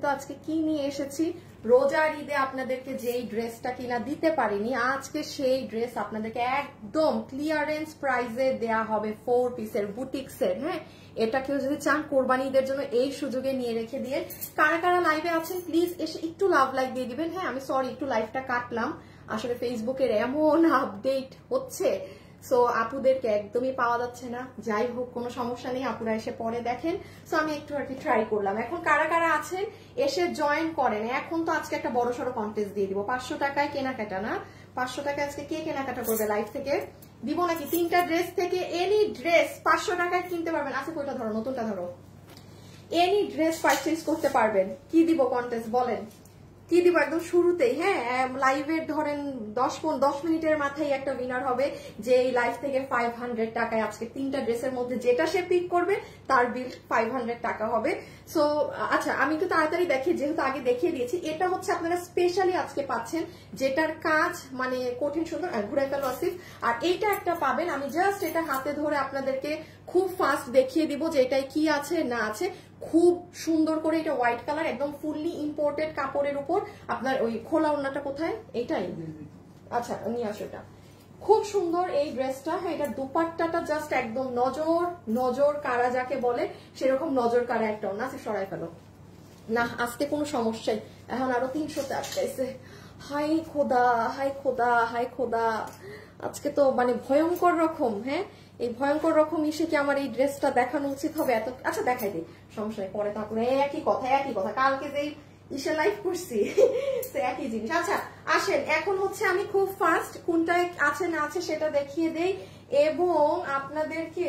কিন্তু আজকে কি নিয়ে এসেছি, রোজার ঈদে আপনাদেরকে যেই ড্রেসটা কিনা দিতে পারিনি, আজকে সেই ড্রেস আপনাদেরকে একদম ক্লিয়ারেন্স প্রাইসে দেয়া হবে 4 পিসের বুটিক্সের। হ্যাঁ, এটা কেউ যদি চান কোরবানি ঈদের জন্য এই সুযোগে নিয়ে রেখে দিয়ে, কারা কারা লাইভে আছেন প্লিজ এসে একটু লাভ লাইক দিয়ে দিবেন। হ্যাঁ, আমি সরি একটু লাইভটা কাটলাম, আসলে ফেসবুকের এমন আপডেট হচ্ছে, সো আপুদেরকে একদমই পাওয়া যাচ্ছে না। যাই হোক, কোনো সমস্যা নেই, আপুরা এসে পরে দেখেন। সো আমি একটু আর কি ট্রাই করলাম। এখন কারা কারা আছেন এসে জয়েন করেন। এখন তো আজকে একটা বড় সড়ো কন্টেস্ট দিয়ে দিব, 500 টাকায় কেনাকাটা না, 500 টাকায় আজকে কে কেনাকাটা করবে লাইভ থেকে দিব নাকি 3টা ড্রেস থেকে এনি ড্রেস 500 টাকায় কিনতে পারবেন। আচ্ছা কোনটা ধরো, নতুনটা ধরো, এনি ড্রেস পারচেজ করতে পারবেন। কি দিব কন্টেস্ট বলেন, কি দিব একদম শুরুতেই? হ্যাঁ, লাইভের ধরেন 10 মিনিটের মাথায় একটা উইনার হবে, যে এই লাইভ থেকে 500 টাকায় আজকে 3টা ড্রেসের মধ্যে যেটা সে পিক করবে তার বিল 500 টাকা হবে। সো আচ্ছা, আমি একটু তাড়াতাড়ি দেখি, যেহেতু আগে দেখিয়ে দিয়েছি। এটা হচ্ছে আপনারা স্পেশালি আজকে পাচ্ছেন, যেটার কাজ মানে কঠিন সুন্দর, ঘুরে ফেলো আসিফ। আর এইটা একটা পাবেন, আমি জাস্ট এটা হাতে ধরে আপনাদেরকে খুব ফাস্ট দেখিয়ে দিব যে এটাই কি আছে না আছে। খুব সুন্দর করে, এটা হোয়াইট কালার, একদম ফুললি ইম্পোর্টেড কাপড়ের উপর। আপনার ওই খোলা ওড়নাটা কোথায়? এইটাই, আচ্ছা নিয়ে আসো। এটা খুব সুন্দর এই ড্রেসটা। হ্যাঁ, এটা দুপাট্টাটা জাস্ট একদম নজর কারা যাকে বলে সেরকম নজর কারা একটা ওড়না আছে। সরাই ফেলো না, আজকে কোনো সমস্যাই। এখন আরো 300তে আটকাইছে। হাই খোদা, হাই খোদা, হাই খোদা, আজকে তো মানে ভয়ঙ্কর রকম। হ্যাঁ, এই ভয়ঙ্কর রকম ইসে কি আমার এই ড্রেসটা দেখানো উচিত হবে? এত আচ্ছা দেখাই দিই, সমস্যা নেই, পরে তারপরে একই কথা কালকে যেই ইসে লাইভ করছি একই জিনিস। আচ্ছা আসেন, এখন হচ্ছে আমি খুব ফাস্ট কোনটায় আছে না আছে সেটা দেখিয়ে দেই, এবং আপনাদেরকে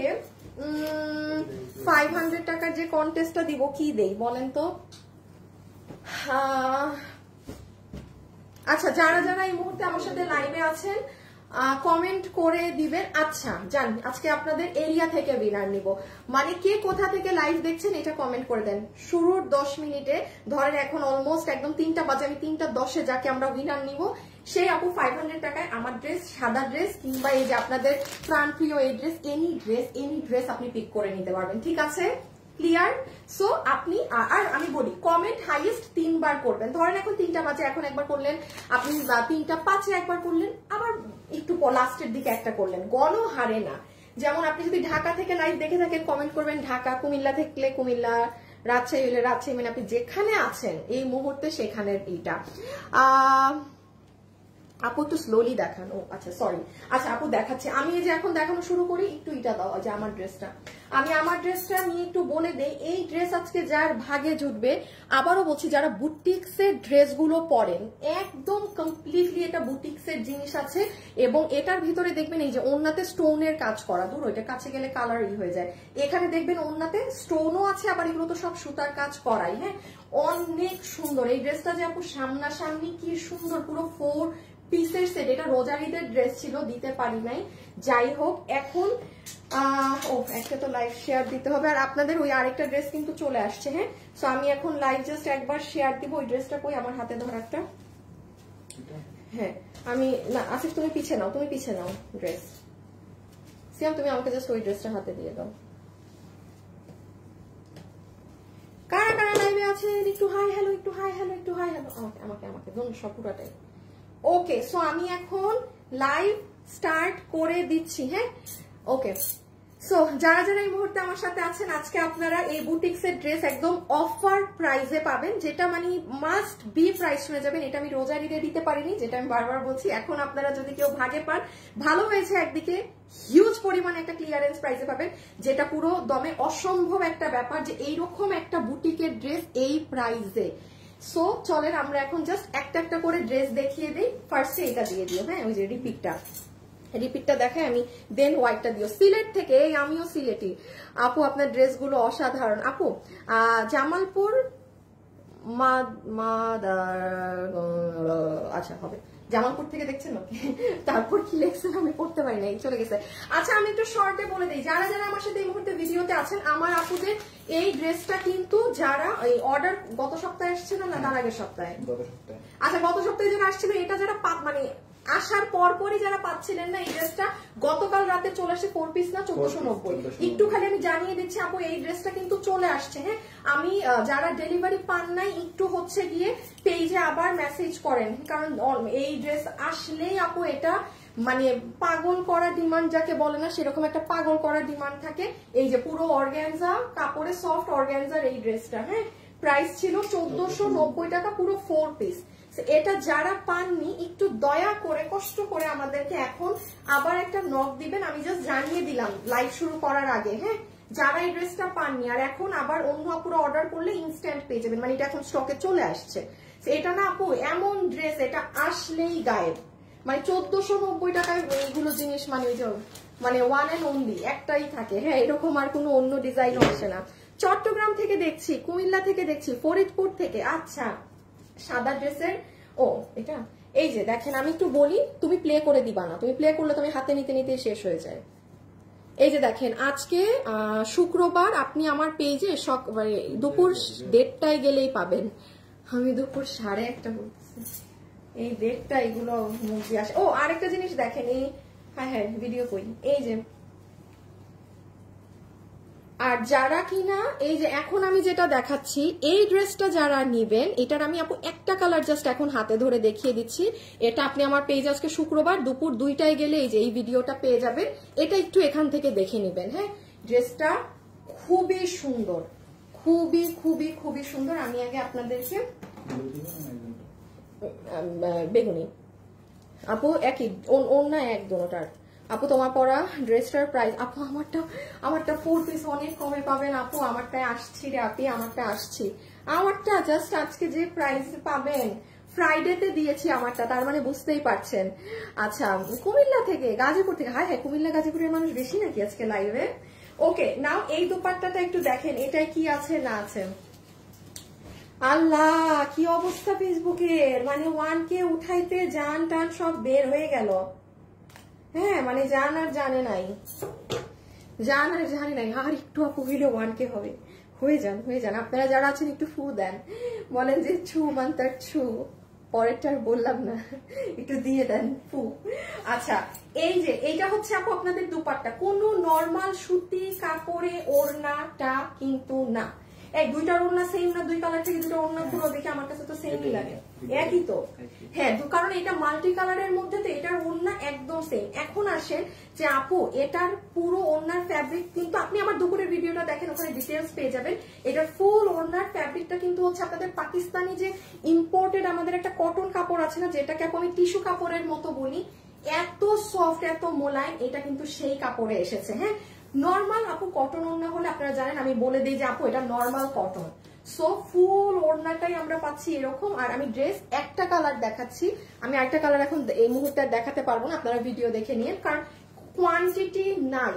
500 টাকার যে কন্টেস্টটা দিব কি দেই বলেন তো। আচ্ছা, যারা যারা এই মুহূর্তে আমার সাথে লাইভে আছেন কমেন্ট করে দিবেন। আচ্ছা জান, আজকে আপনাদের এরিয়া থেকে উইনার নিব, মানে কে কোথা থেকে লাইভ দেখছেন এটা কমেন্ট করে দেন। শুরুর 10 মিনিটে ধরেন এখন অলমোস্ট একদম 3টা বাজে, আমি 3:10 যাকে আমরা উইনার নিব সেই আপু 500 টাকায় আমার ড্রেস, সাদা ড্রেস কিংবা এই যে আপনাদের প্রাণপ্রিয় এই ড্রেস, এনি ড্রেস আপনি পিক করে নিতে পারবেন। ঠিক আছে, ক্লিয়ার? সো আপনি, আর আমি বলি কমেন্ট হাইয়েস্ট 3 বার করবেন। ধরেন এখন 3টা বাজে, এখন একবার করলেন, আপনি 3:05 একবার করলেন, আবার একটু লাস্টের দিকে একটা করলেন, গণহারে না। যেমন আপনি যদি ঢাকা থেকে লাইভ দেখে থাকেন কমেন্ট করবেন ঢাকা, কুমিল্লা থাকলে কুমিল্লা, রাজশাহী হলে রাজশাহী, মানে আপনি যেখানে আছেন এই মুহূর্তে সেখানের এইটা। আপু একটু স্লোলি দেখান। ও আচ্ছা সরি, আচ্ছা আপু দেখাচ্ছে। আমি এই যে এখন দেখানো শুরু করি, একটু এটা দাও যে আমার ড্রেসটা, আমি আমার ড্রেসটা নিয়ে একটু বলে দেই। এই ড্রেস আজকে যার ভাগে জুটবে, আবারও বলছি যারা বুটিক্সের ড্রেসগুলো পরেন, একদম কমপ্লিটলি এটা বুটিক্সের জিনিস আছে, এবং এটার ভিতরে দেখবেন এই যে ওড়নাতে স্টোনের কাজ করা, দূর ওইটা কাছে গেলে কালারই হয়ে যায়। এখানে দেখবেন ওড়নাতে স্টোনও আছে, আবার এগুলো তো সব সুতার কাজ করাই। হ্যাঁ, অনেক সুন্দর এই ড্রেসটা, যে আপু সামনাসামনি কি সুন্দর, পুরো 4 পিসের সেট। এটা রোজার ঈদের ড্রেস ছিল, দিতে পারি নাই। যাই হোক, এখন একটা তো লাইভ শেয়ার দিতে হবে, আর আপনাদের ওই আরেকটা ড্রেস কিন্তু চলে আসছে। হ্যাঁ, সো আমি এখন লাইভ জাস্ট একবার শেয়ার দিব। ওই ড্রেসটা কই আমার হাতে ধর একটা। হ্যাঁ আমি না, আসিফ তুমি পিছে নাও, তুমি পিছে নাও ড্রেস। সিয়াম তুমি আমাকে জাস্ট ওই ড্রেসটা হাতে দিয়ে দাও। কারা কারা লাইভে আছে একটু হাই হ্যালো, একটু হাই হ্যালো, একটু হাই হ্যালো। আমাকে আমাকে ধরুন সব পুরাটাই। ওকে, সো আমি এখন লাইভ স্টার্ট করে দিচ্ছি। হ্যাঁ, ওকে। সো যারা যারা এই মুহূর্তে আমার সাথে আছেন, আজকে আপনারা এই বুটিক্সের ড্রেস একদম অফার প্রাইসে পাবেন, যেটা মানে মাস্ট বি প্রাইস শুনে যাবেন। এটা আমি রোজার ঈদে দিতে পারিনি, যেটা আমি বারবার বলছি। এখন আপনারা যদি কেউ ভাগে পান ভালো হয়েছে, একদিকে হিউজ পরিমাণে একটা ক্লিয়ারেন্স প্রাইসে পাবেন, যেটা পুরো দমে অসম্ভব একটা ব্যাপার যে এইরকম একটা বুটিকের ড্রেস এই প্রাইসে। সো চলেন আমরা এখন জাস্ট একটা একটা করে ড্রেস দেখিয়ে দিই। ফার্স্টে এটা দিয়ে দিও। হ্যাঁ, ওই যে রিপিটটা দেখাই আমি, দেন হোয়াইটটা দিও। সিলেট থেকে, আমিও সিলেটি আপু, আপনার ড্রেসগুলো অসাধারণ আপু। জামালপুর আচ্ছা হবে, জামালপুর থেকে দেখছেন ওকে। তারপর কি লেখছেন আমি পড়তে পারি না, চলে গেছে। আচ্ছা আমি একটু শর্টে বলে দিই, যারা যারা আমার সাথে এই মুহূর্তে ভিডিওতে আছেন, আমার আপুদের এই ড্রেসটা কিন্তু যারা এই অর্ডার গত সপ্তাহে আসছে না, তার আগের সপ্তাহে, আচ্ছা গত সপ্তাহে যারা আসছিল, এটা যারা মানে আসার পরপরই যারা পাচ্ছিলেন না এই ড্রেসটা, গতকাল রাতে চলে আসে 4 পিস না 1490। একটু খালি আমি জানিয়ে দিচ্ছি আপু এই ড্রেসটা কিন্তু চলে আসছে। হ্যাঁ, আমি যারা ডেলিভারি পান নাই একটু হচ্ছে গিয়ে পেজে আবার মেসেজ করেন, কারণ এই ড্রেস আসলেই আপু এটা মানে পাগল করা ডিমান্ড যাকে বলে না, সেরকম একটা পাগল করা ডিমান্ড থাকে। এই যে পুরো অর্গানজা কাপড়ে, সফট অর্গানজার এই ড্রেসটা, হ্যাঁ প্রাইস ছিল 1490 টাকা, পুরো 4 পিস। এটা যারা পাননি একটু দয়া করে কষ্ট করে আমাদেরকে এখন আবার একটা নক দিবেন, আমি জাস্ট জানিয়ে দিলাম লাইভ শুরু করার আগে। হ্যাঁ, যারা এই ড্রেসটা পাননি আর এখন আবার অন্য আপুরা অর্ডার করলে ইনস্ট্যান্ট পেয়ে যাবেন, মানে এটা এখন স্টকে চলে আসছে। এটা না আপু এমন ড্রেস, এটা আসলেই গায়েব, মানে 1490 টাকায় এইগুলো জিনিস মানে ওয়ান এন্ড অনলি একটাই থাকে। হ্যাঁ, এরকম আর কোনো অন্য ডিজাইন আসে না। চট্টগ্রাম থেকে দেখছি, কুমিল্লা থেকে দেখছি, ফরিদপুর থেকে। আচ্ছা, সাদা ড্রেসের এটা এই যে দেখেন, আমি একটু বলি, তুমি প্লে করে দিবা না, তুমি প্লে করলে তুমি হাতে নিতে নিতে শেষ হয়ে যায়। এই যে দেখেন, আজকে শুক্রবার, আপনি আমার পেজে দুপুর 1:30টায় গেলেই পাবেন। আমি দুপুর 1:30 বলতেছি, এই 1:30টা এগুলো মুভি আসে। আরেকটা জিনিস দেখেন, এই হ্যাঁ ভিডিও কই, এই যে আর যারা কিনা এই যে এখন আমি যেটা দেখাচ্ছি এই ড্রেসটা যারা নিবেন, এটার আমি আপু একটা কালার জাস্ট এখন হাতে ধরে দেখিয়ে দিচ্ছি। এটা আপনি আমার পেজ আজকে শুক্রবার দুপুর 2টায় গেলে এই যে এই ভিডিওটা পেয়ে যাবেন, এটা একটু এখান থেকে দেখে নিবেন। হ্যাঁ, ড্রেসটা খুবই সুন্দর, খুবই খুবই খুবই সুন্দর। আমি আগে আপনাদেরকে বেগুনি আপু একই অন্য এক দোনোটার। আপু তোমার পরা ড্রেসটার প্রাইস, আপু আমারটা 4 পিস অনেক কমে পাবেন আপু, আমারটায় আসছি রে আপি, আমারটা আসছি। আমারটা জাস্ট আজকে যে প্রাইস পাবেন ফ্রাইডেতে দিয়েছি আমারটা, তার মানে বুঝতেই পারছেন। আচ্ছা, কুমিল্লা থেকে, গাজীপুর থেকে, হ্যাঁ কুমিল্লা গাজীপুরের মানুষ বেশি নাকি আজকে লাইভে। ওকে, নাও এই দোপাট্টাটা একটু দেখেন, এটাই কি আছে না আছে। আল্লাহ কি অবস্থা ফেসবুকের, মানে 1K উঠাইতে জান টান সব বের হয়ে গেল। হ্যাঁ, মানে জান আর জানে নাই, আর একটু আপু হইলে 1K হবে। হয়ে যান আপনারা যারা আছেন, একটু ফু দেন, বলেন যে ছু মান্তার ছু, পরেরটার বললাম না, একটু দিয়ে দেন ফু। আচ্ছা, এই যে এইটা হচ্ছে আপু আপনাদের দুপাট্টা, কোনো নর্মাল সুতি কাপড়ে ওড়নাটা কিন্তু না। এই দুইটার ওড়না সেম না? দুই কালার থেকে দুটো ওড়না পুরো দেখে আমার কাছে তো সেমই লাগে, একই তো। হ্যাঁ, কারণ এটা মাল্টি কালারের মধ্যে তো এটার ওড়না একদম সেম। এখন আসেন যে আপু এটার পুরো ওড়নার ফ্যাব্রিক কিন্তু আপনি আমার দুপুরের ভিডিওটা দেখেন, ওখানে ডিটেলস পেয়ে যাবেন। এটার ফুল ওড়নার ফ্যাব্রিকটা কিন্তু হচ্ছে আপনাদের পাকিস্তানি যে ইম্পোর্টেড আমাদের একটা কটন কাপড় আছে না, যেটাকে আপু আমি টিস্যু কাপড়ের মতো বলি, এত সফট এত মোলায়েম, এটা কিন্তু সেই কাপড়ে এসেছে। হ্যাঁ, নর্মাল আপু কটন ওড়না হলে আপনারা জানেন আমি বলে দিই যে আপু এটা নর্মাল কটন। সো ফুল ওড়নাটাই আমরা পাচ্ছি এরকম। আর আমি ড্রেস একটা কালার দেখাচ্ছি, আমি একটা কালার এখন এই মুহূর্তে দেখাতে পারবো না, আপনারা ভিডিও দেখে নিন, কারণ কোয়ান্টিটি নাই।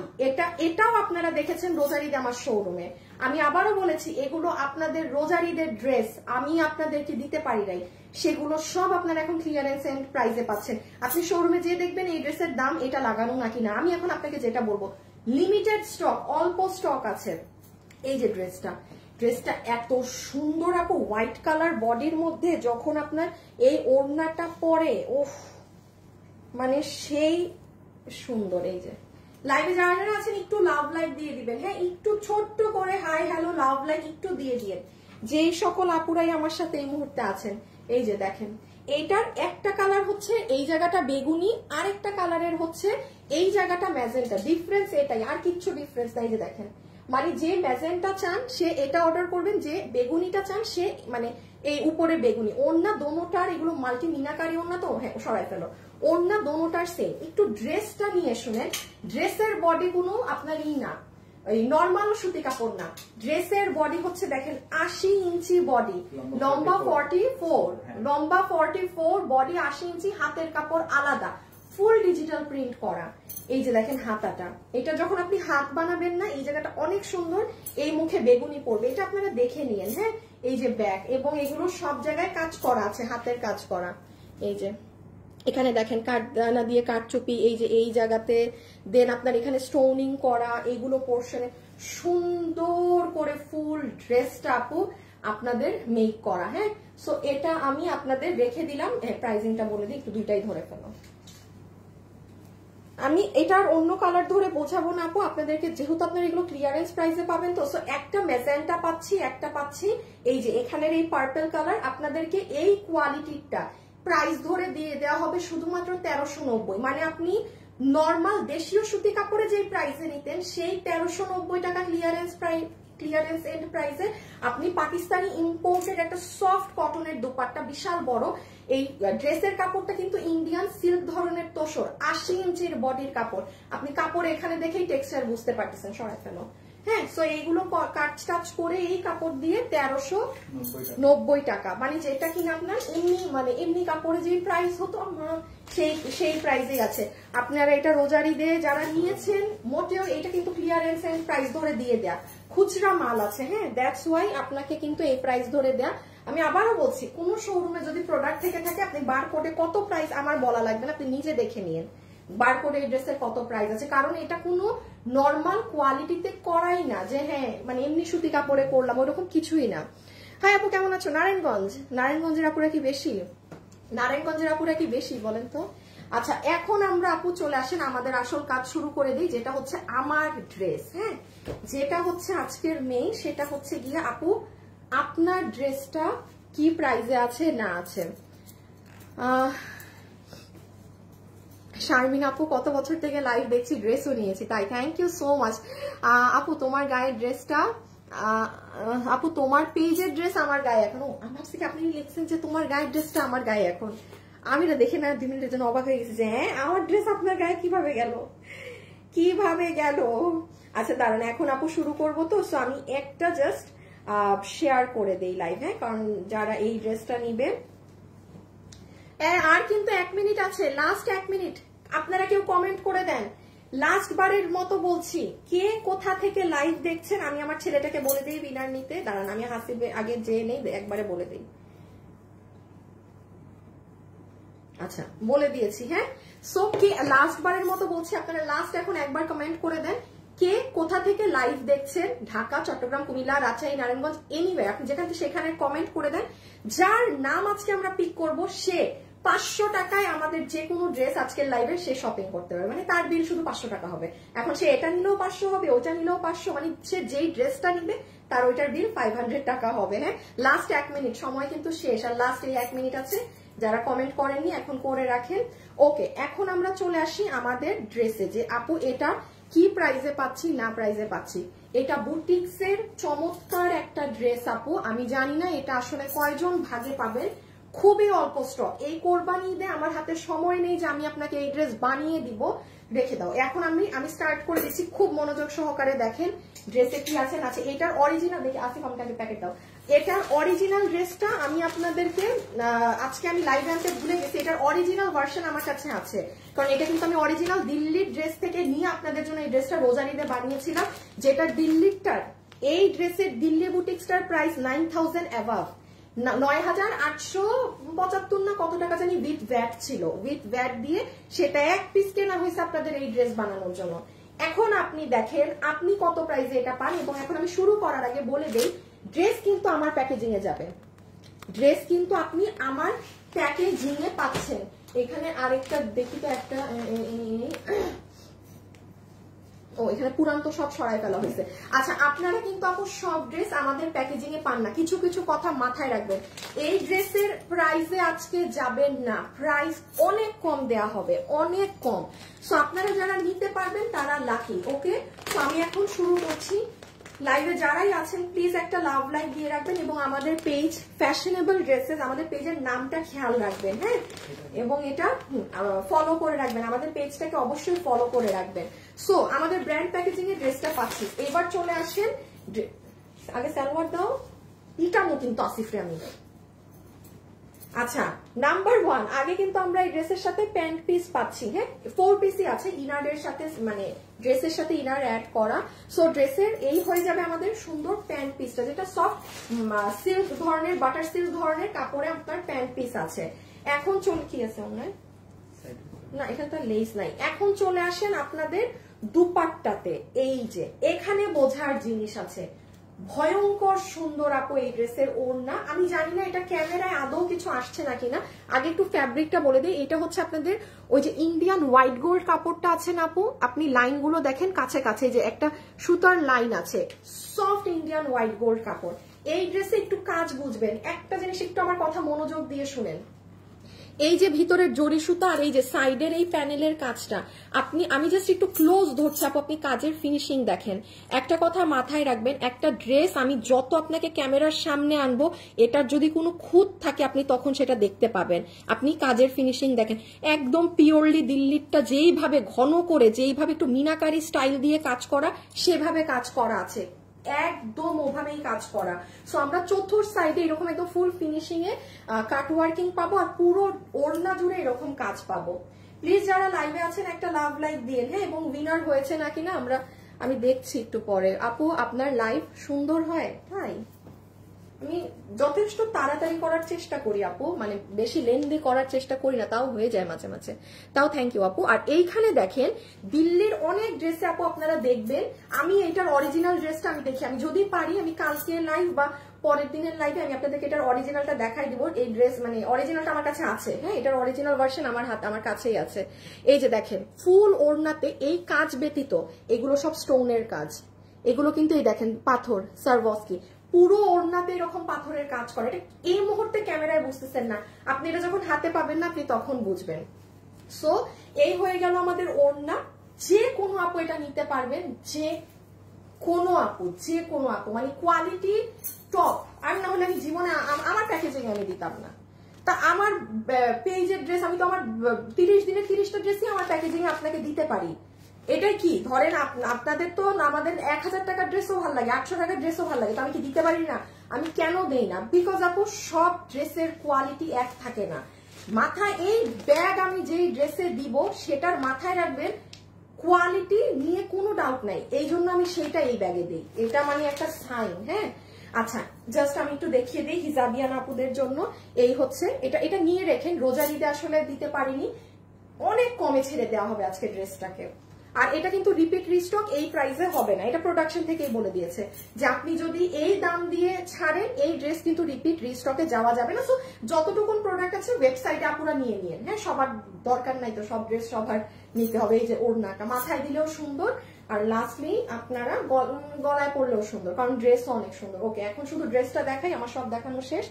এটাও আপনারা দেখেছেন রোজারিদে আমার শোরুমে। আমি আবারও বলেছি, এগুলো আপনাদের রোজারিদের ড্রেস আমি আপনাদেরকে দিতে পারি নাই, সেগুলো সব আপনারা এখন ক্লিয়ারেন্স এন্ড প্রাইসে পাচ্ছেন। আপনি শোরুমে যেয়ে দেখবেন এই ড্রেসের দাম এটা লাগানো নাকি না। আমি এখন আপনাকে যেটা বলবো, লিমিটেড স্টক, অল্প স্টক আছে। এই যে ড্রেসটা এত সুন্দর আপু, হোয়াইট কালার বডির মধ্যে যখন আপনার এই ওড়নাটা পরে, ওফ মানে সেই সুন্দর। এই যে লাইভে যারা আছেন একটু লাভ লাইক দিয়ে দিবেন। হ্যাঁ, একটু ছোট্ট করে হাই হ্যালো লাভ লাইক একটু দিয়ে দিয়ে, যেই সকল আপুরাই আমার সাথে এই মুহূর্তে আছেন। এই যে দেখেন, এইটার একটা কালার হচ্ছে এই জায়গাটা বেগুনি, আর একটা কালারের হচ্ছে এই জায়গাটা ম্যাজেন্টা। ডিফারেন্স এটাই, আর কিচ্ছু ডিফারেন্স নাই। যে দেখেন, মানে যে ম্যাজেন্টা চান সে এটা অর্ডার করবেন, যে বেগুনিটা চান সে মানে এই উপরে বেগুনি। ওড়না দোনোটার, এগুলো মাল্টি মিনাকারি ওড়না তো, হ্যাঁ সরাই ফেলো, ওড়না দোনোটার সেম। একটু ড্রেসটা নিয়ে শুনেন, ড্রেসের বডি কোনো আপনার না এই নর্মাল সুতি কাপড় না, ড্রেসের বডি হচ্ছে দেখেন 80 ইঞ্চি বডি, লম্বা 44, লম্বা 44, বডি 80 ইঞ্চি, হাতের কাপড় আলাদা, ফুল ডিজিটাল প্রিন্ট করা। এই যে দেখেন হাতাটা, এটা যখন আপনি হাত বানাবেন না, এই জায়গাটা অনেক সুন্দর, এই মুখে বেগুনি পড়বে, এটা আপনারা দেখে নিয়েন। হ্যাঁ, এই যে ব্যাক এবং এগুলো সব জায়গায় কাজ করা আছে, হাতের কাজ করা। এই যে এখানে দেখেন কাঠদানা দিয়ে কাঠচুপি, এই যে এই জায়গাতে, দেন আপনার এখানে স্টোনিং করা, এগুলো পোর্শনে সুন্দর করে ফুল ড্রেসটা আপু আপনাদের মেক করা। হ্যাঁ, সো এটা আমি আপনাদের রেখে দিলাম। প্রাইসিংটা বলে দিই, একটু দুইটাই ধরে ফেলো। আমি এটার অন্য কালার ধরে বোঝাবো না আপু আপনাদেরকে, যেহেতু আপনারা এগুলো ক্লিয়ারেন্স প্রাইসে পাবেন। তো সো একটা ম্যাজেন্টা পাচ্ছি, একটা পাচ্ছি এই যে এখানের এই পার্পল কালার। আপনাদেরকে এই কোয়ালিটিটা প্রাইস ধরে দিয়ে দেওয়া হবে শুধুমাত্র 1390। মানে আপনি নর্মাল দেশীয় সুতি কাপড়ে যে প্রাইসে নিতেন সেই 1390 টাকা ক্লিয়ারেন্স এন্ড প্রাইসে আপনি পাকিস্তানি ইম্পোর্টেড একটা সফট কটনের দুপাট্টা, বিশাল বড়। এই ড্রেসের কাপড়টা কিন্তু ইন্ডিয়ান সিল্ক ধরনের তোষর, 80 ইঞ্চির বডির কাপড়। আপনি কাপড় এখানে দেখেই টেক্সচার বুঝতে পারতেছেন, সরাই ফেলো। হ্যাঁ, সো এইগুলো কাট টাচ করে এই কাপড় দিয়ে 1390 টাকা। মানে যেটা কিনা আপনার এমনি কাপড়ে যে প্রাইস হতো সেই প্রাইসেই আছে। আপনারা এটা রোজারি দিয়ে যারা নিয়েছেন, মোটেও এটা কিন্তু ক্লিয়ারেন্স এন্ড প্রাইস ধরে দিয়ে দেয়া, খুচরা মাল আছে। হ্যাঁ, দ্যাটস ওয়াই আপনাকে কিন্তু এই প্রাইস ধরে দেয়া। আমি আবারও বলছি, কোন শোরুমে যদি প্রোডাক্ট থেকে থাকে আপনি বারকোডে কত প্রাইস আমার বলা লাগবে না, আপনি নিজে দেখে নিন বারকোডে এই ড্রেসের কত প্রাইস আছে। কারণ এটা কোনো নর্মাল কোয়ালিটিতে করাই না যে হ্যাঁ মানে এমনি সুতি কাপড়ে করলাম, ওরকম কিছুই না। হ্যাঁ আপু কেমন আছো? নারায়ণগঞ্জের আপুরা কি বেশি? নারায়ণগঞ্জের আপুরা কি বেশি বলেন তো? আচ্ছা, এখন আমরা আপু চলে আসেন আমাদের আসল কাজ শুরু করে দিই, যেটা হচ্ছে আমার ড্রেস। হ্যাঁ, যেটা হচ্ছে আজকের মেইন, সেটা হচ্ছে গিয়ে আপু আপনার ড্রেসটা কি প্রাইসে আছে না আছে। শারমিন আপু কত বছর থেকে লাইভ দেখছি, ড্রেসও নিয়েছি তাই, থ্যাংক ইউ সো মাচ। আপু তোমার গায়ের ড্রেসটা, আপু তোমার পেজের ড্রেস আমার গায়ে এখন। আমার থেকে আপনি লিখছেন যে তোমার গায়ের ড্রেসটা আমার গায়ে এখন। আমি না দেখে না 2 মিনিটের জন্য অবাক হয়ে গেছি যে হ্যাঁ আমার ড্রেস আপনার গায়ে কিভাবে গেল। আচ্ছা দাঁড়ান, এখন আপু শুরু করবো তো। সো আমি একটা জাস্ট শেয়ার করে দেই লাইভ। হ্যাঁ, কারণ যারা এই ড্রেসটা নিবে, আর কিন্তু 1 মিনিট আছে, লাস্ট 1 মিনিট। আপনারা কেউ কমেন্ট করে দেন, লাস্ট বারের মতো বলছি, কে কোথা থেকে লাইভ দেখছেন। আমি আমার ছেলেটাকে বলে দিই উইনার নিতে, দাঁড়ান আমি হাসিবে আগে যে নেই একবারে বলে দিই। আচ্ছা বলে দিয়েছি। হ্যাঁ, সো কে লাস্ট বারের মতো বলছি, আপনারা লাস্ট এখন একবার কমেন্ট করে দেন কে কোথা থেকে লাইভ দেখছেন। ঢাকা, চট্টগ্রাম, কুমিল্লা, রাজশাহী, নারায়ণগঞ্জ, এনিওয়ে আপনি যেখান থেকে সেখানে কমেন্ট করে দেন। যার নাম আজকে আমরা পিক করব সে 500 টাকায় আমাদের যে কোনো ড্রেস আজকের লাইভে সে শপিং করতে পারবে। মানে তার বিল শুধু 500 টাকা হবে। এখন সে এটা নিলেও 500 হবে, ওটা নিলেও 500, মানে সে যেই ড্রেসটা নিবে তার ওইটার বিল 500 টাকা হবে। হ্যাঁ, লাস্ট 1 মিনিট সময় কিন্তু শেষ, আর লাস্ট এই 1 মিনিট আছে। যারা কমেন্ট করেননি এখন করে রাখেন। ওকে, এখন আমরা চলে আসি আমাদের ড্রেসে, যে আপু এটা কি প্রাইসে পাচ্ছি না প্রাইসে পাচ্ছি। এটা বুটিক্সের চমৎকার একটা ড্রেস আপু, আমি জানি না এটা আসলে কয়জন ভাগে পাবেন, খুবই অল্প স্টক। এই কোরবানি ঈদে আমার হাতে সময় নেই যে আমি আপনাকে এই ড্রেস বানিয়ে দিব, রেখে দাও। এখন আমি স্টার্ট করে দিচ্ছি, খুব মনোযোগ সহকারে দেখেন ড্রেসে কি আছে না আছে। এটার অরিজিনাল দেখি, আসিফ আমাকে প্যাকেট দাও। এটার অরিজিনাল ড্রেসটা আমি আপনাদেরকে আজকে আমি লাইভ আনতে ভুলে গেছি, এটার অরিজিনাল ভার্সন আমার কাছে আছে। কারণ এটা কিন্তু আমি অরিজিনাল দিল্লির ড্রেস থেকে নিয়ে আপনাদের জন্য এই ড্রেসটা রোজারিতে বানিয়েছিলাম, যেটা দিল্লিরটার, এই ড্রেসের দিল্লি বুটিক্সটার প্রাইস 9000 অ্যাবাভ, 9875 না কত টাকা জানি উইথ ভ্যাট ছিল। উইথ ভ্যাট দিয়ে সেটা 1 পিস কেনা হয়েছে আপনাদের এই ড্রেস বানানোর জন্য। এখন আপনি দেখেন আপনি কত প্রাইসে এটা পান। এবং এখন আমি শুরু করার আগে বলে দেই, ড্রেস কিন্তু আমার প্যাকেজিং এ যাবে, ড্রেস কিন্তু আপনি আমার প্যাকেজিং এ পাচ্ছেন। এখানে আরেকটা দেখি তো, একটা এখানে পুরান তো সব সরাই ফেলা হয়েছে। আচ্ছা, আপনারা কিন্তু আপু সব ড্রেস আমাদের প্যাকেজিং এ পান না, কিছু কিছু কথা মাথায় রাখবেন। এই ড্রেসের প্রাইসে আজকে যাবেন না, প্রাইস অনেক কম দেয়া হবে, অনেক কম। সো আপনারা যারা নিতে পারবেন তারা লাকি। ওকে, তো আমি এখন শুরু করছি। লাইভে যারাই আছেন প্লিজ একটা লাভ লাইক দিয়ে রাখবেন, এবং আমাদের পেজ ফ্যাশনেবল ড্রেসেস, আমাদের পেজের নামটা খেয়াল রাখবেন। হ্যাঁ, এবং এটা ফলো করে রাখবেন, আমাদের পেজটাকে অবশ্যই ফলো করে রাখবেন। সো আমাদের ব্র্যান্ড প্যাকেজিং এর ড্রেসটা পাচ্ছি। এবার চলে আসেন, আগে সালোয়ার দাও, ইটামো কিন্তু আসিফরে আমি। আচ্ছা, নাম্বার 1, আগে কিন্তু আমরা এই ড্রেসের সাথে প্যান্ট পিস পাচ্ছি। হ্যাঁ, 4 পিসই আছে ইনারের সাথে, মানে ড্রেসের সাথে ইনার অ্যাড করা। সো ড্রেসের এই হয়ে যাবে আমাদের সুন্দর প্যান্ট পিসটা, যেটা সফট সিল্ক ধরনের, বাটার সিল্ক ধরনের কাপড়ে আপনার প্যান্ট পিস আছে। এখন চলে কি আছে অনলাইন না, এখানে তো লেস নাই। এখন চলে আসেন আপনাদের দুপাট্টাতে। এই যে এখানে বোঝার জিনিস আছে, ভয়ঙ্কর সুন্দর আপু এই ড্রেসের ওড়না। আমি জানি না এটা ক্যামেরায় আদৌ কিছু আসছে নাকি না, আগে একটু ফ্যাব্রিকটা বলে দিই। এটা হচ্ছে আপনাদের ওই যে ইন্ডিয়ান হোয়াইট গোল্ড কাপড়টা আছে না আপু, আপনি লাইনগুলো দেখেন কাছে কাছে, যে একটা সুতার লাইন আছে, সফট ইন্ডিয়ান হোয়াইট গোল্ড কাপড়। এই ড্রেসে একটু কাজ বুঝবেন, একটা জিনিস একটু আমার কথা মনোযোগ দিয়ে শুনেন। এই যে ভিতরের জরি সুতা আর এই যে সাইডের এই প্যানেলের কাজটা, আমি জাস্ট একটু ক্লোজ ধরছি আপু, আপনি কাজের ফিনিশিং দেখেন। একটা কথা মাথায় রাখবেন, একটা ড্রেস আমি যত আপনাকে ক্যামেরার সামনে আনবো, এটার যদি কোনো খুঁত থাকে আপনি তখন সেটা দেখতে পাবেন। আপনি কাজের ফিনিশিং দেখেন, একদম পিওরলি দিল্লিরটা যেইভাবে ঘন করে, যেইভাবে একটু মিনাকারি স্টাইল দিয়ে কাজ করা, সেভাবে কাজ করা আছে, একদম ওভাবেই কাজ করা। সো আমরা চতুর্থ সাইডে এরকম একদম ফুল ফিনিশিং এ কাট ওয়ার্কিং পাবো, আর পুরো ওড়না জুড়ে এরকম কাজ পাবো। প্লিজ যারা লাইভে আছেন একটা লাভ লাইক দিয়ে, হ্যাঁ, এবং উইনার হয়েছে নাকি না আমি দেখছি একটু পরে। আপু আপনার লাইভ সুন্দর হয়, তাই আমি যথেষ্ট তাড়াতাড়ি করার চেষ্টা করি আপু, মানে বেশি লেন্দি করার চেষ্টা করি না, তাও হয়ে যায় মাঝে মাঝে, তাও থ্যাংক ইউ আপু। আর এইখানে দেখেন দিল্লির অনেক ড্রেসে আপু আপনারা দেখবেন, আমি এটার অরিজিনাল ড্রেসটা আমি দেখি, আমি যদি পারি আমি কালকের লাইভ বা পরের দিনের লাইভে আমি আপনাদেরকে এটার অরিজিনালটা দেখাই দিব। এই ড্রেস মানে অরিজিনালটা আমার কাছে আছে, হ্যাঁ, এটার অরিজিনাল ভার্সন আমার কাছেই আছে। এই যে দেখেন ফুল ওড়নাতে এই কাজ ব্যতীত এগুলো সব স্টোনের কাজ, এগুলো কিন্তু এই দেখেন পাথর সারভস্কি, পুরো ওড়নাতে এরকম পাথরের কাজ করে। এটা এই মুহূর্তে ক্যামেরায় বুঝতেছেন না, আপনি এটা যখন হাতে পাবেন না আপনি তখন বুঝবেন। সো এই হয়ে গেল আমাদের ওড়না। যে কোনো আপু এটা নিতে পারবেন, যে কোনো আপু মানে কোয়ালিটি টপ। আর না হলে আমি জীবনে আমার প্যাকেজিং আমি দিতাম না। তা আমার পেজের ড্রেস, আমি তো আমার 30 দিনে 30টা ড্রেসই আমার প্যাকেজিং আপনাকে দিতে পারি। এটাই কি ধরেন আপনাদের তো আমাদের 1000 টাকার ড্রেসও ভালো লাগে, 800 টাকার ড্রেসও ভালো লাগে, তো আমি কি দিতে পারি না? আমি কেন দেই না? বিকজ আপু সব ড্রেসের কোয়ালিটি এক থাকে না। মাথায় এই ব্যাগ আমি যেই ড্রেসে দিব সেটার মাথায় রাখবেন কোয়ালিটি নিয়ে কোনো ডাউট নাই, এই জন্য আমি সেইটা এই ব্যাগে দিই, এটা মানে একটা সাইন। হ্যাঁ আচ্ছা, জাস্ট আমি একটু দেখিয়ে দিই হিজাবিয়ান আপুদের জন্য। এই হচ্ছে এটা নিয়ে রেখেন, রোজার ঈদে আসলে দিতে পারিনি, অনেক কমে ছেড়ে দেওয়া হবে আজকে ড্রেসটাকে। আর এটা কিন্তু রিপিট রিস্টক এই প্রাইসে হবে না, এটা প্রোডাকশন থেকেই বলে দিয়েছে যে আপনি যদি এই দাম দিয়ে ছাড়েন এই ড্রেস কিন্তু রিপিট রিস্টকে যাওয়া যাবে না। সো যতটুকুন প্রোডাক্ট আছে ওয়েবসাইটে আপনারা নিয়ে নিন, হ্যাঁ, সবার দরকার নাই তো সব ড্রেস সবার নিতে হবে। এই যে ওড়নাটা মাথায় দিলেও সুন্দর, আর লাস্টলি আপনারা গলায় পরলেও সুন্দর, কারণ ড্রেসও অনেক সুন্দর। ওকে, এখন শুধু ড্রেসটা দেখাই, আমার সব দেখানো শেষ,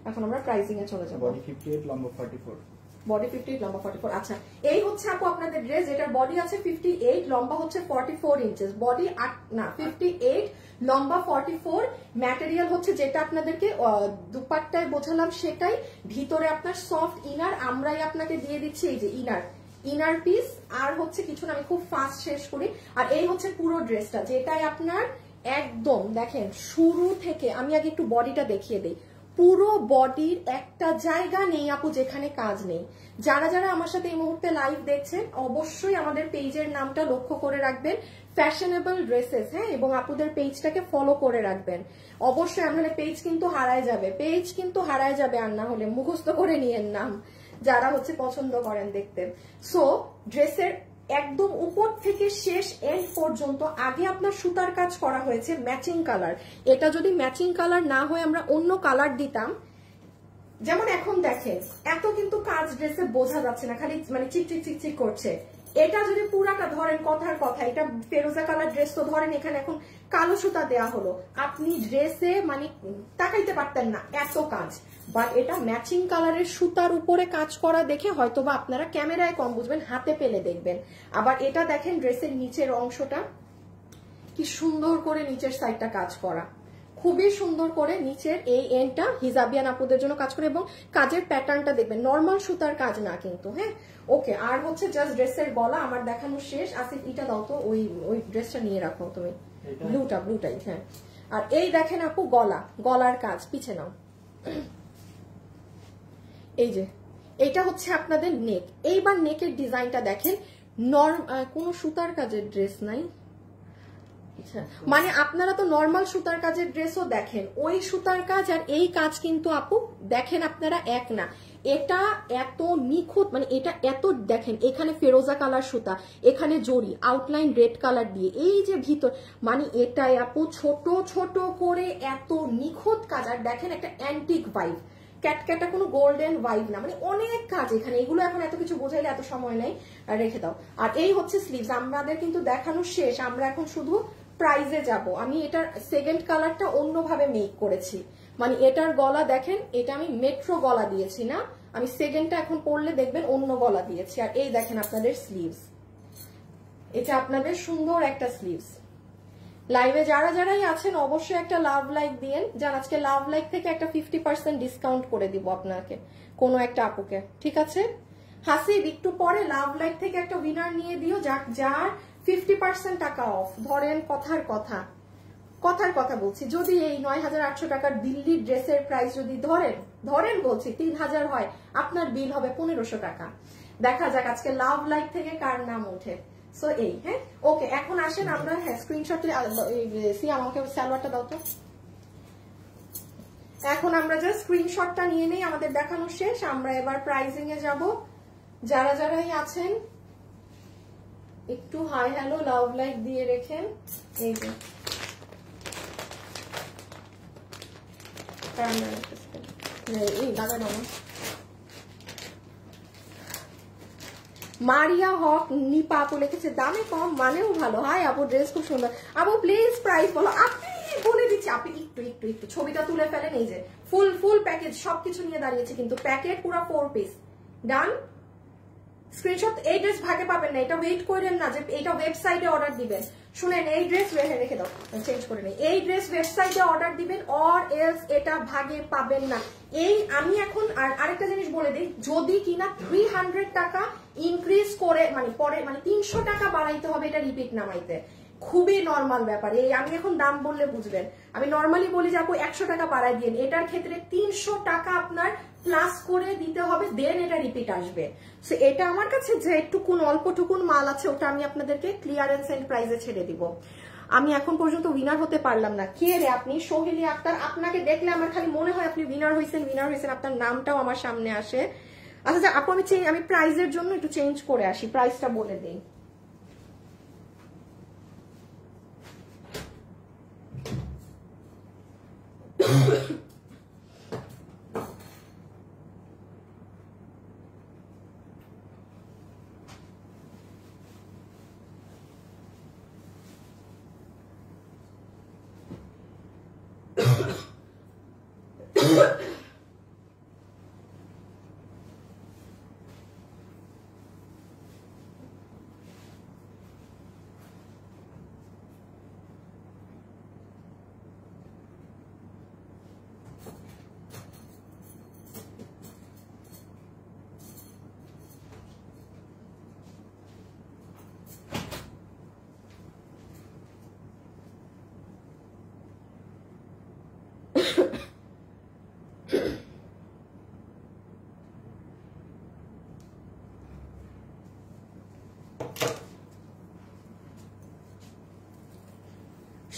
এখন আমরা প্রাইসিং এ চলে যাবো। বডি 58 লম্বা 44, বডি 58 লম্বা 44। আচ্ছা, এই হচ্ছে আপু আপনাদের ড্রেস, যেটার বডি আছে 58, লম্বা হচ্ছে 44 ইঞ্চেস, বডি 58 লম্বা 44। ম্যাটেরিয়াল হচ্ছে যেটা আপনাদেরকে দুপাট্টায় বোঝালাম সেটাই, ভিতরে আপনার সফট ইনার, আমরাই আপনাকে দিয়ে দিচ্ছি এই যে ইনার পিস, আর হচ্ছে কিছু না, আমি খুব ফাস্ট শেষ করি। আর এই হচ্ছে পুরো ড্রেসটা, যেটাই আপনার একদম দেখেন শুরু থেকে, আমি আগে একটু বডিটা দেখিয়ে দিই, পুরো বডির একটা জায়গা নেই আপু যেখানে কাজ নেই। যারা যারা আমার সাথে এই মুহূর্তে লাইভ দেখছেন অবশ্যই আমাদের পেজের নামটা লক্ষ্য করে রাখবেন, ফ্যাশনেবল ড্রেসেস, হ্যাঁ, এবং আপুদের পেজটাকে ফলো করে রাখবেন অবশ্যই। আর নাহলে পেজ কিন্তু হারায় যাবে, আর না হলে মুখস্থ করে নিয়েন নাম যারা হচ্ছে পছন্দ করেন দেখতে। সো ড্রেসের একদম উপর থেকে শেষ এন্ড পর্যন্ত আগে আপনার সুতার কাজ করা হয়েছে ম্যাচিং কালার। এটা যদি ম্যাচিং কালার না হয় আমরা অন্য কালার দিতাম, যেমন এখন দেখেন এত কিন্তু কাজ ড্রেসে বোঝা যাচ্ছে না, খালি মানে চিকচিক করছে। এটা যদি পুরাটা ধরেন, কথার কথা, এটা ফেরোজা কালার ড্রেস তো ধরেন এখানে এখন কালো সুতা দেয়া হলো, আপনি ড্রেসে মানে তাকাইতে পারতেন না এত কাজ। বাট এটা ম্যাচিং কালারের সুতার উপরে কাজ করা দেখে হয়তোবা আপনারা ক্যামেরায় কম বুঝবেন, হাতে পেলে দেখবেন। আবার এটা দেখেন ড্রেসের নিচের অংশটা কি সুন্দর করে নিচের সাইডটা কাজ করা, খুবই সুন্দর করে নিচের এই এন্ডটা হিজাবিয়ান আপুদের জন্য কাজ করে, এবং কাজের প্যাটার্নটা দেখবেন নর্মাল সুতার কাজ না কিন্তু। হ্যাঁ ওকে, আর হচ্ছে জাস্ট ড্রেসের গলা আমার দেখানো শেষ। আসিফ এটা দাও তো, ওই ড্রেসটা নিয়ে রাখো তুমি, ব্লুটাই। হ্যাঁ, আর এই দেখেন আপু গলার কাজ, পিছে নাও, এই যে এটা হচ্ছে আপনাদের নেক। এইবার নেকের ডিজাইনটা দেখেন, কোনো সুতার কাজের ড্রেস নাই, মানে আপনারা তো নর্মাল সুতার কাজের ড্রেসও দেখেন, ওই সুতার কাজ আর এই কাজ কিন্তু আপু দেখেন আপনারা এক না। এটা এত নিখুঁত, মানে এটা এত, দেখেন এখানে ফেরোজা কালার সুতা, এখানে জরি, আউটলাইন রেড কালার দিয়ে, এই যে ভিতর, মানে এটাই আপু ছোট ছোট করে এত নিখুঁত কাজ। আর দেখেন একটা অ্যান্টিক ভাইব, ক্যাটক্যাটা কোনো গোল্ডেন ভাইব না, মানে অনেক কাজ এখানে। এগুলো এখন এত কিছু বোঝাইলে এত সময় নেই, রেখে দাও। আর এই হচ্ছে স্লিভস, আমাদের কিন্তু দেখানো শেষ, আমরা এখন শুধু প্রাইজে যাব। আমি এটার সেকেন্ড কালারটা অন্যভাবে মেক করেছি, মানে এটার গলা দেখেন, এটা আমি মেট্রো গলা দিয়েছি না, আমি সেকেন্ডটা এখন পরলে দেখবেন অন্য গলা দিয়েছি। আর এই দেখেন আপনাদের স্লিভস, এটা আপনাদের সুন্দর একটা স্লিভস। লাইভে যারা যারাই আছেন অবশ্যই একটা লাভ লাইক দিয়েন, যার আজকে লাভ লাইক থেকে একটা 50% ডিসকাউন্ট করে দিব আপনাকে, কোনো একটা আপুকে, ঠিক আছে? হাসিব একটু পরে লাভ লাইক থেকে একটা উইনার নিয়ে দিও, যার 50% টাকা অফ। ধরেন কথার কথা বলছি, যদি এই 9800 টাকার দিল্লির ড্রেসের প্রাইস যদি ধরেন বলছি 3000 হয়, আপনার বিল হবে 1500 টাকা। দেখা যাক আজকে লাভ লাইক থেকে কার নাম ওঠে। সো এই, হ্যাঁ ওকে, এখন আসেন আমরা, হ্যাঁ স্ক্রিনশট আমাকে সালোয়ারটা দাও তো। এখন আমরা জাস্ট স্ক্রিনশটটা নিয়ে নেই, আমাদের দেখানো শেষ, আমরা এবার প্রাইজিং এ যাব। যারা যারাই আছেন একটু হাই হ্যালো লাভ লাইক দিয়ে রেখেন। এই যে মারিয়া হক নিপা আপু লিখেছে দামে কম মানেও ভালো। হাই আপু ড্রেস খুব সুন্দর। আপু প্লিজ প্রাইস বলো। আপনি বলে দিচ্ছি, আপনি একটু ছবিটা তুলে ফেলেন। এই যে ফুল প্যাকেজ সবকিছু নিয়ে দাঁড়িয়েছে, কিন্তু প্যাকেট পুরো 4 পিস। ডান, স্ক্রিনশট। এই ড্রেস ভাগে পাবেন না, এটা ওয়েট করেন না যে এটা ওয়েবসাইটে অর্ডার দিবেন। শুনেন, এই ড্রেস রেখে দাও, চেঞ্জ করে নেই। এই ড্রেস ওয়েবসাইটে অর্ডার দিবেন, অর এলস এটা ভাগে পাবেন না। এই আমি এখন আরেকটা জিনিস বলে দিই, যদি কিনা 300 টাকা ইনক্রিজ করে মানে পরে মানে 300 টাকা বাড়াইতে হবে এটা রিপিট নামাইতে, খুবই নর্মাল ব্যাপার। এই আমি এখন দাম বললে বুঝবেন, আমি নর্মালি বলি যে আপু 100 টাকা বাড়াই দিন, এটার ক্ষেত্রে 300 টাকা আপনার প্লাস করে দিতে হবে, দেন এটা রিপিট আসবে। সো এটা আমার কাছে যে একটুকুন অল্পটুকুন মাল আছে, ওটা আমি আপনাদেরকে ক্লিয়ারেন্স এন্ড প্রাইসে ছেড়ে দিব। আমি এখন পর্যন্ত উইনার হতে পারলাম না। কে রে আপনি? সোহেলি আক্তার। আপনাকে দেখলে আমার খালি মনে হয় আপনি উইনার হয়েছেন, আপনার নামটাও আমার সামনে আসে। আচ্ছা আপু আমি প্রাইজের জন্য একটু চেঞ্জ করে আসি, প্রাইসটা বলে দিই।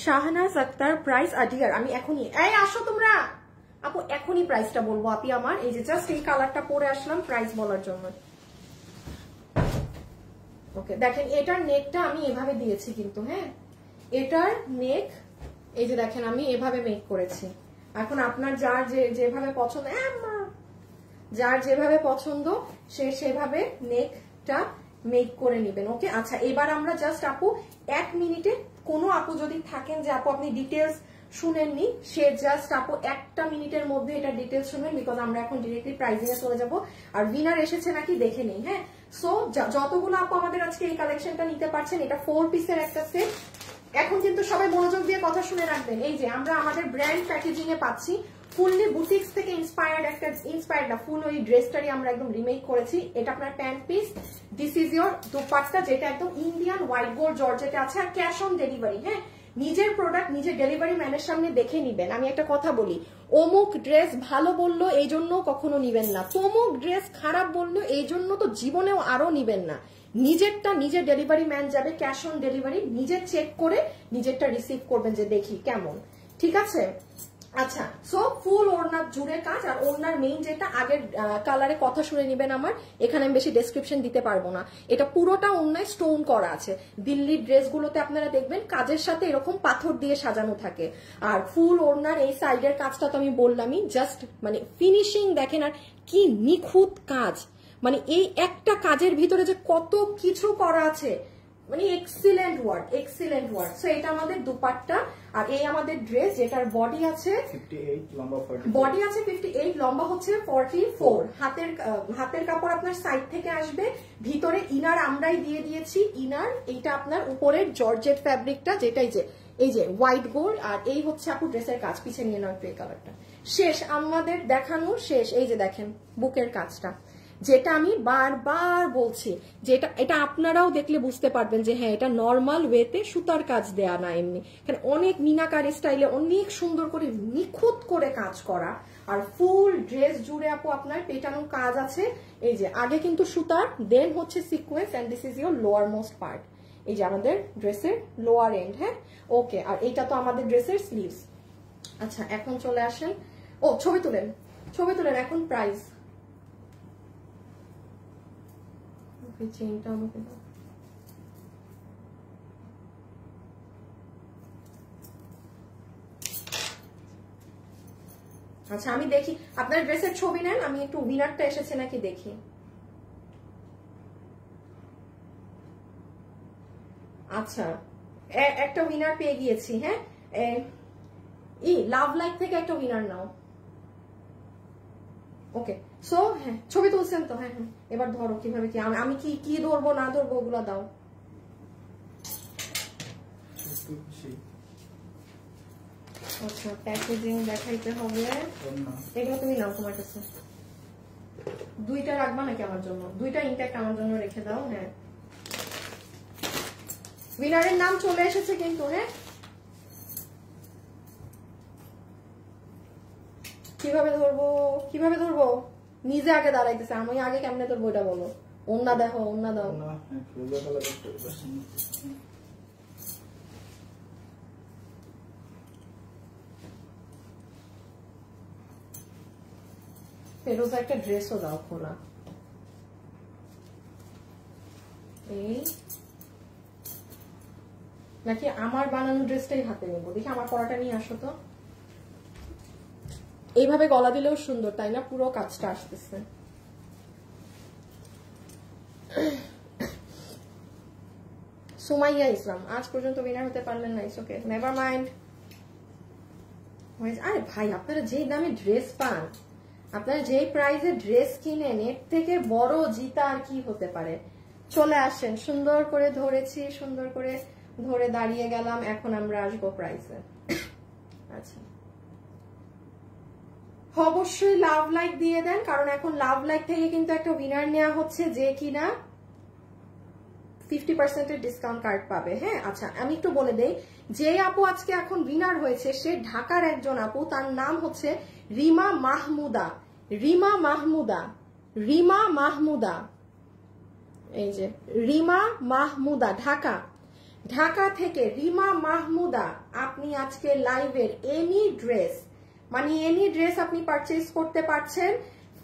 শাহনাজ আক্তার প্রাইস আডিয়ার। আমি এখনই, এই আসো তোমরা আপু, এখনই প্রাইসটা বলবো। আপনি আমার এই যে জাস্ট এই কালারটা পরে আসলাম প্রাইস বলার জন্য। ওকে দেখেন, এটার নেকটা আমি এভাবে দিয়েছি কিন্তু, হ্যাঁ এটার নেক এই যে দেখেন আমি এভাবে মেক করেছি। এখন আপনার যেভাবে পছন্দ, যার যেভাবে পছন্দ সে সেভাবে নেকটা মেক করে নেবেন। ওকে আচ্ছা, এবার আমরা জাস্ট আপু 1 মিনিটে, কোনো আপু যদি থাকেন যে আপু আপনি ডিটেলস শুনেননি, সে জাস্ট আপু 1টা মিনিটের মধ্যে এটা ডিটেলস শুনবেন, বিকজ আমরা এখন ডিরেক্টলি প্রাইজিং এ চলে যাব। আর উইনার এসেছে নাকি দেখে নেই। হ্যাঁ সো যতগুলো আপু আমাদের আজকে এই কালেকশনটা নিতে পারছেন, এটা 4 পিসের একটা সেট। এখন কিন্তু সবাই মনোযোগ দিয়ে কথা শুনে রাখবেন। এই যে আমরা আমাদের ব্র্যান্ড প্যাকেজিং এ পাচ্ছি, ফুললি বুটিক্স থেকে ইন্সপায়ার্ড না, ফুল ওই ড্রেসটারই আমরা একদম রিমেক করেছি। এটা আপনার pant piece, this is your dupatta, যেটা একদম ইন্ডিয়ান হোয়াইট গোল্ড জর্জেটে আছে, আর ক্যাশ অন ডেলিভারি। হ্যাঁ নিজের প্রোডাক্ট নিজের ডেলিভারি ম্যানের সামনে দেখে নিবেন। আমি একটা কথা বলি, অমুক ড্রেস ভালো বললো এই জন্য কখনো নিবেন না, তমুক ড্রেস খারাপ বললো এই জন্য তো জীবনেও আরো নিবেন না। নিজেরটা নিজের ডেলিভারি ম্যান যাবে ক্যাশ অন ডেলিভারি, নিজের চেক করে নিজেরটা রিসিভ করবেন যে দেখি কেমন, ঠিক আছে? আচ্ছা, সো ফুল ওড়নার জুড়ে কাজ, আর ওড়নার মেইন যেটা আগের কালারে কথা শুনে নিবেন আমার, এখানে আমি বেশি ডেসক্রিপশন দিতে পারবো না। এটা পুরোটা ওড়নায় স্টোন করা আছে। দিল্লির ড্রেসগুলোতে আপনারা দেখবেন কাজের সাথে এরকম পাথর দিয়ে সাজানো থাকে। আর ফুল ওড়নার এই সাইডের কাজটা তো আমি বললামই, জাস্ট মানে ফিনিশিং দেখেন, আর কি নিখুঁত কাজ, মানে এই একটা কাজের ভিতরে যে কত কিছু করা আছে, মানে excellent work, excellent work. So এটা আমাদের দুপাট্টা, আর এই আমাদের ড্রেস যেটার বডি আছে 58, লম্বা 44, বডি আছে 58, লম্বা হচ্ছে 44। হাতের কাপড় আপনার সাইড থেকে আসবে, ভিতরে ইনার আমরাই দিয়ে দিয়েছি। ইনার এইটা আপনার উপরের জর্জেট ফ্যাব্রিকটা, যেটাই যে এই যে হোয়াইট গোল্ড, আর এই হচ্ছে আপু ড্রেসের কাজ। পিছিয়ে নিয়ে নাও এই কালারটা। শেষ আমাদের দেখানো শেষ। এই যে দেখেন বুকের কাজটা, যেটা আমি বারবার বলছি, যেটা এটা আপনারাও দেখলে বুঝতে পারবেন যে হ্যাঁ এটা নর্মাল ওয়েতে সুতার কাজ দেয়া না, এমনি এখানে অনেক মিনাকারি স্টাইলে অনেক সুন্দর করে নিখুঁত করে কাজ করা। আর ফুল ড্রেস জুড়ে আপু আপনার পেটানো কাজ আছে। এই যে আগে কিন্তু সুতার, দেন হচ্ছে sequence, and this is your lower most part. এই যে আমাদের ড্রেসের লোয়ার এন্ড। হ্যাঁ ওকে, আর এইটা তো আমাদের ড্রেসের স্লিভস। আচ্ছা এখন চলে আসেন, ও ছবি তুলেন, ছবি তুলেন। এখন প্রাইস, চেইনটা আমাকে দাও। আচ্ছা আমি দেখি আপনার ড্রেসের ছবি নেন, আমি একটু উইনারটা এসেছে নাকি দেখি। আচ্ছা একটা উইনার পেয়ে গিয়েছি। হ্যাঁ লাভ লাইক থেকে একটা উইনার নাও। ওকে সো হ্যাঁ ছবি তুলছেন তো? হ্যাঁ হ্যাঁ, এবার ধরো কিভাবে কি, আমি কি কি ধরবো না ধরবো ওগুলো দাও। আচ্ছা প্যাকেজিং দেখাইতে হবে, এগুলো তুমি নাও তোমার কাছে। দুইটা রাখবা নাকি আমার জন্য? দুইটা ইনট্যাক্ট আমার জন্য রেখে দাও। হ্যাঁ উইনারের নাম চলে এসেছে কিন্তু। হ্যাঁ কিভাবে ধরবো, কিভাবে ধরবো? নিজে আগে দাঁড়াইতেছে, আমি আগে কেমনে ধরবো এটা বলো। ওন্না দেখো, ওন্না দাও। ফেরোজা একটা ড্রেসও দাও খোলা। এই নাকি আমার বানানো ড্রেসটাই হাতে নেবো? দেখি আমার পরাটা নিয়ে আসো তো। এইভাবে গলা দিলেও সুন্দর তাই না? পুরো কাজটা আসতেছে। সুমাইয়া ইসলাম আজ পর্যন্ত উইনার হতে পারলেন না, ইটস ওকে, নেভার মাইন্ড। আরে ভাই আপনারা যেই দামে ড্রেস পান, আপনারা যেই প্রাইসে ড্রেস কিনেন, এর থেকে বড় জিতা আর কি হতে পারে। চলে আসেন, সুন্দর করে ধরেছি, সুন্দর করে ধরে দাঁড়িয়ে গেলাম। এখন আমরা আসবো প্রাইসে। আচ্ছা অবশ্যই লাভ লাইক দিয়ে দেন, কারণ এখন লাভ লাইক থেকে কিন্তু একটা উইনার নেওয়া হচ্ছে যে কিনা 50% ডিসকাউন্ট কার্ড পাবে। হ্যাঁ আচ্ছা আমি একটু বলে দেই, যে আপু আজকে এখন উইনার হয়েছে সে ঢাকার একজন আপু, তার নাম হচ্ছে রিমা মাহমুদা। রিমা মাহমুদা, রিমা মাহমুদা, এই যে রিমা মাহমুদা, ঢাকা, ঢাকা থেকে রিমা মাহমুদা। আপনি আজকে লাইভের এনি ড্রেস, মানে এনি ড্রেস আপনি পারচেজ করতে পারছেন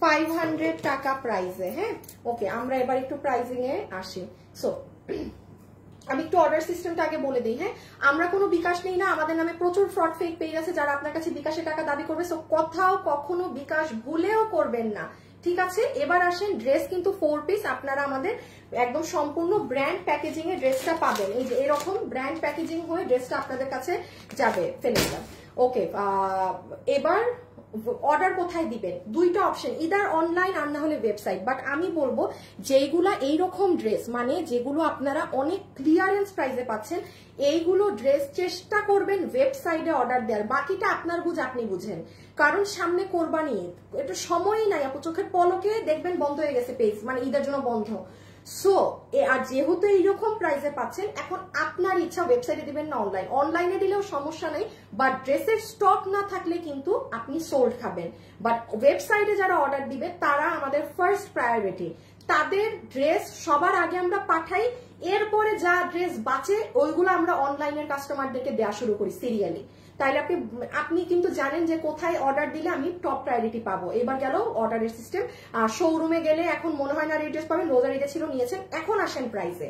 500 টাকা প্রাইসে। হ্যাঁ ওকে, আমরা এবার একটু প্রাইজিং এ আসি। সো আমি একটু অর্ডার সিস্টেমটা আগে বলে দিই। হ্যাঁ আমরা কোনো বিকাশ নেই না, আমাদের নামে প্রচুর ফ্রড ফেক পেজ আছে যারা আপনার কাছে বিকাশে টাকা দাবি করবে। সো কোথাও কখনো বিকাশ ভুলেও করবেন না, ঠিক আছে? এবার আসেন, ড্রেস কিন্তু 4 পিস, আপনারা আমাদের একদম সম্পূর্ণ ব্র্যান্ড প্যাকেজিং এ ড্রেসটা পাবেন। এই যে এরকম ব্র্যান্ড প্যাকেজিং হয়ে ড্রেসটা আপনাদের কাছে যাবে। ফেলে দিলাম। ওকে এবার অর্ডার কোথায় দিবেন? দুইটা অপশন, ইদার অনলাইন আর না হলে ওয়েবসাইট। বাট আমি বলবো যেইগুলা এইরকম ড্রেস, মানে যেগুলো আপনারা অনেক ক্লিয়ারেন্স প্রাইসে পাচ্ছেন, এইগুলো ড্রেস চেষ্টা করবেন ওয়েবসাইটে অর্ডার দেওয়ার। বাকিটা আপনার বুঝ আপনি বুঝেন, কারণ সামনে কোরবানি ঈদ, একটু সময়ই নাই আপু, চোখের পলকে দেখবেন বন্ধ হয়ে গেছে পেজ, মানে ঈদের জন্য বন্ধ। সো আর যেহেতু এইরকম প্রাইসে পাচ্ছেন, এখন আপনার ইচ্ছা ওয়েবসাইটে দিবেন না অনলাইন। অনলাইনে দিলেও সমস্যা নেই, বাট ড্রেসের স্টক না থাকলে কিন্তু আপনি সোল্ড খাবেন। বাট ওয়েবসাইটে যারা অর্ডার দিবে তারা আমাদের ফার্স্ট প্রায়োরিটি, তাদের ড্রেস সবার আগে আমরা পাঠাই, এরপরে যা ড্রেস বাঁচে ওইগুলো আমরা অনলাইনের কাস্টমারদেরকে দেওয়া শুরু করি সিরিয়ালি। তাইলে আপনি কিন্তু জানেন যে কোথায় অর্ডার দিলে আমি টপ প্রায়োরিটি পাবো। এবার গেল অর্ডারের সিস্টেম। শোরুমে গেলে এখন মনে হয় না এই ড্রেস পাবেন, রোজার ঈদে ছিল নিয়েছেন। এখন আসেন প্রাইসে।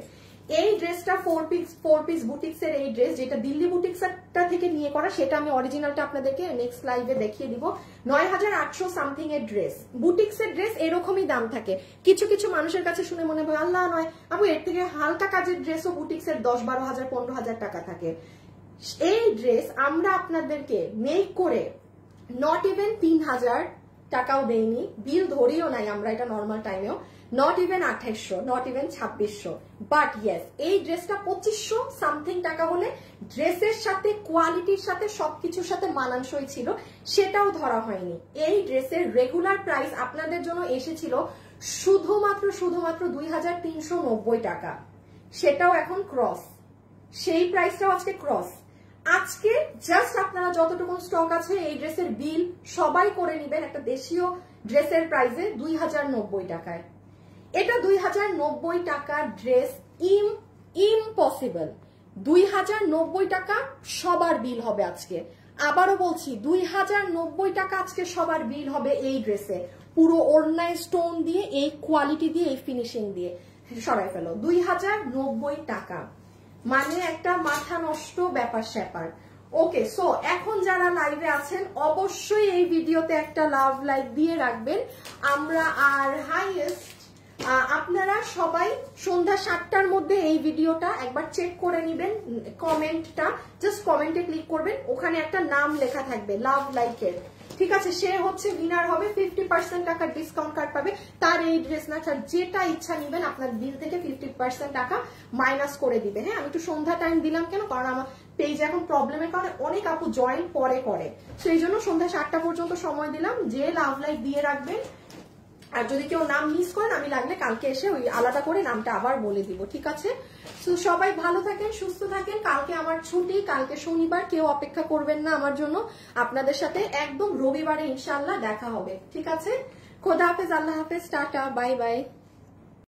এই ড্রেসটা 4 পিস বুটিক্সের এই ড্রেস, যেটা দিল্লি বুটিক্সটা থেকে নিয়ে করা, সেটা আমি অরিজিনালটা আপনাদেরকে নেক্সট লাইভে দেখিয়ে দিব। 9800 সামথিং এর ড্রেস। বুটিক্সের ড্রেস এরকমই দাম থাকে। কিছু কিছু মানুষের কাছে শুনে মনে হয় আল্লাহ নয় আপু, এর থেকে হালকা কাজের ড্রেসও বুটিক্সের 10-12 হাজার 15,000 টাকা থাকে। এই ড্রেস আমরা আপনাদেরকে মেক করে নট ইভেন 3000 টাকাও দেইনি, বিল ধরিও নাই আমরা এটা নর্মাল টাইমেও, not even 2800, not even 2600, but yes এই ড্রেসটা 2500 সামথিং টাকা হলে ড্রেসের সাথে কোয়ালিটির সাথে সবকিছুর সাথে মানানসই ছিল, সেটাও ধরা হয়নি। এই ড্রেসের রেগুলার প্রাইস আপনাদের জন্য এসেছিল শুধুমাত্র 2390 টাকা, সেটাও এখন ক্রস, সেই প্রাইসটাও আজকে ক্রস। আজকে জাস্ট আপনারা যতটুকু স্টক আছে এই ড্রেসের বিল সবাই করে নেবেন একটা দেশীয় ড্রেসের প্রাইসে 2090 টাকায়। এটা 2090 টাকার ড্রেস ইম্পসিবল। 2090 টাকা সবার বিল হবে আজকে। আবারও বলছি 2090 টাকা আজকে সবার বিল হবে এই ড্রেসে, পুরো ওড়নায় স্টোন দিয়ে, এই কোয়ালিটি দিয়ে, এই ফিনিশিং দিয়ে। সরাই ফেলো 2090 টাকা, মানে একটা মাথা নষ্ট ব্যাপার স্যাপার। ওকে, সো এখন যারা লাইভে আছেন অবশ্যই এই ভিডিওতে একটা লাভ লাইক দিয়ে রাখবেন। আমরা আর হাইয়েস্ট আপনারা সবাই সন্ধ্যা 7টার মধ্যে এই ভিডিওটা একবার চেক করে নেবেন। কমেন্টটা জাস্ট কমেন্টে ক্লিক করবেন, ওখানে একটা নাম লেখা থাকবে লাভ লাইকের, ঠিক আছে? সে হচ্ছে উইনার হবে, 50% টাকা ডিসকাউন্ট কার্ড পাবে। তার এই ড্রেস না ছাড় যেটা ইচ্ছা নিবেন আপনার বিল থেকে 50% টাকা মাইনাস করে দিবে। হ্যাঁ, আমি একটু সন্ধ্যা টাইম দিলাম কেন, কারণ আমার পেজ এখন প্রবলেমের কারণে অনেক আপু জয়েন পরে করে, সেই জন্য সন্ধ্যা 7টা পর্যন্ত সময় দিলাম। যে লাভ লাইক দিয়ে রাখবেন, আর যদি কেউ নাম মিস করেন আমি লাগলে কালকে এসে ওই আলাদা করে নামটা আবার বলে দিব, ঠিক আছে? তো সবাই ভালো থাকেন, সুস্থ থাকেন। কালকে আমার ছুটি, কালকে শনিবার, কেউ অপেক্ষা করবেন না আমার জন্য। আপনাদের সাথে একদম রবিবারে ইনশাআল্লাহ দেখা হবে, ঠিক আছে? খোদা হাফেজ, আল্লাহ হাফেজ, টাটা, বাই বাই।